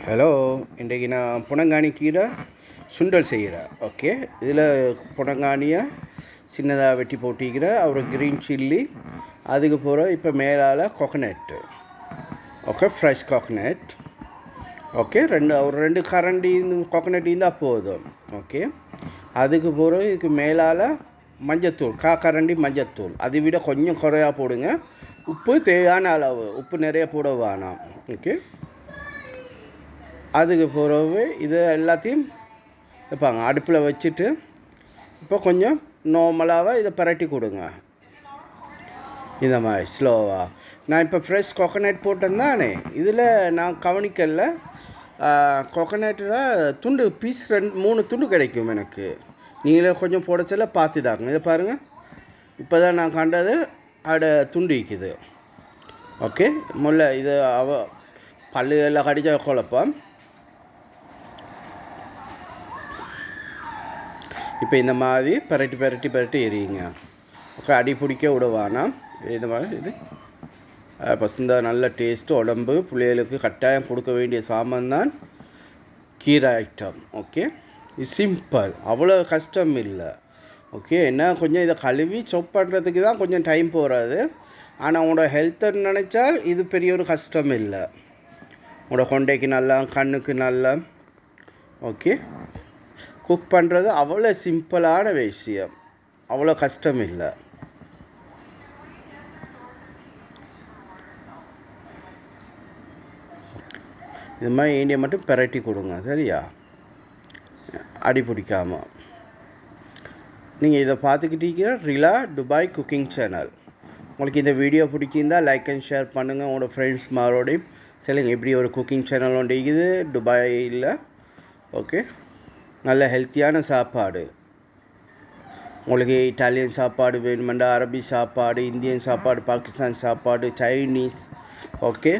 Hello, இன்றைக்கு நான் புடங்காணி கீரை சுண்டல் செய்கிறேன். ஓகே, இதில் புடங்காணியை சின்னதாக வெட்டி போட்டிக்கிறேன். அப்புறம் க்ரீன் சில்லி, அதுக்கு போகிற இப்போ மேலால் coconut. Okay, fresh coconut. Okay, ஒரு ரெண்டு கரண்டி கோகனட் இருந்தால் போதும். ஓகே, அதுக்கு போகிற இதுக்கு மேலால் மஞ்சத்தூள், கரண்டி மஞ்சத்தூள். அதை விட கொஞ்சம் குறையா போடுங்க. உப்பு தேவையான அளவு, உப்பு நிறைய போட வேணாம். ஓகே, அதுக்கு பிறகு இது எல்லாத்தையும் வைப்பாங்க அடுப்பில் வச்சுட்டு இப்போ கொஞ்சம் நார்மலாக இதை பரட்டி கொடுங்க. இந்த மாதிரி ஸ்லோவாக. நான் இப்போ ஃப்ரெஷ் கோகனட் போட்டேன் தானே, இதில் நான் கவனிக்கல. கோகனட்டில் துண்டு பீஸ் 2-3 துண்டு கிடைக்கும் எனக்கு. நீங்களே கொஞ்சம் போடச்சல பார்த்துதாங்க. இதை பாருங்கள், இப்போ தான் நான் கண்டது அட துண்டு விற்கிது. ஓகே, முல்லை இது பல்லு எல்லாம் கடிச்ச குழப்பம். இப்போ இந்த மாதிரி பரட்டி எரியுங்க. ஓகே, அடி பிடிக்க விடுவானா. இந்த மாதிரி இது பசந்த நல்ல டேஸ்ட்டு, உடம்பு பிள்ளைகளுக்கு கட்டாயம் கொடுக்க வேண்டிய சாமான் தான் கீரை ஐட்டம். ஓகே, இது சிம்பிள், அவ்வளோ கஷ்டம் இல்லை. ஓகே, என்ன கொஞ்சம் இதை கழுவி சாப் பண்ணுறதுக்கு தான் கொஞ்சம் டைம் போகாது. ஆனால் உங்களோட ஹெல்த்தை நினச்சால் இது பெரிய ஒரு கஷ்டம் இல்லை. உங்களோட கொண்டைக்கு நல்லா, கண்ணுக்கு நல்லா. ஓகே, குக் பண்ணுறது அவ்வளோ சிம்பிளான விஷயம், அவ்வளோ கஷ்டம் இல்லை. இது மாதிரி ஏண்டியை மட்டும் பரட்டி கொடுங்க, சரியா? அடி பிடிக்காமல். நீங்கள் இதை பார்த்துக்கிட்டீங்க ரிலா துபாய் குக்கிங் சேனல். உங்களுக்கு இந்த வீடியோ பிடிச்சிருந்தால் லைக் அண்ட் ஷேர் பண்ணுங்கள். உங்களோட ஃப்ரெண்ட்ஸ் மாரோடையும் சொல்லுங்கள் இப்படி ஒரு குக்கிங் சேனல் ஒன்று இருக்குது துபாயில். ஓகே, நல்ல ஹெல்த்தியான சாப்பாடு. உங்களுக்கு இட்டாலியன் சாப்பாடு வேணுமெண்டா, அரபி சாப்பாடு, இந்தியன் சாப்பாடு, பாகிஸ்தான் சாப்பாடு, சைனீஸ். ஓகே,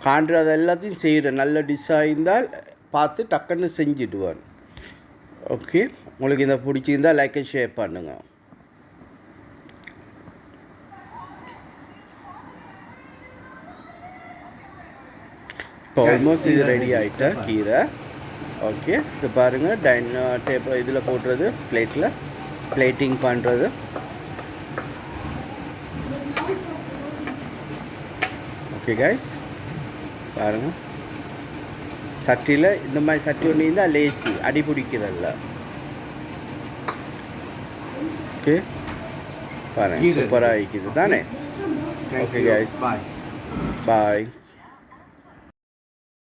காண்றது எல்லாத்தையும் செய்கிற நல்ல டிஷ்ஷாக இருந்தால் பார்த்து டக்குன்னு செஞ்சுடுவான். ஓகே, உங்களுக்கு இந்த பிடிச்சிருந்தால் லைக் அண்ட் ஷேர் பண்ணுங்கள். இப்போ ஆல்மோஸ்ட் இது ரெடி ஆகிட்டா கீரை. ஓகே, இது பாருங்கள், டேபிள் இதில் போடுறது, பிளேட்டிங் பண்ணுறது. ஓகே கைஸ், பாருங்கள், சட்டியில் இந்த மாதிரி சட்டி ஒன்று இருந்தால் லேசி அடி பிடிக்கிறல்ல. ஓகே, பாருங்கள், சூப்பராக இருக்குது தானே. ஓகே கைஸ், பாய்.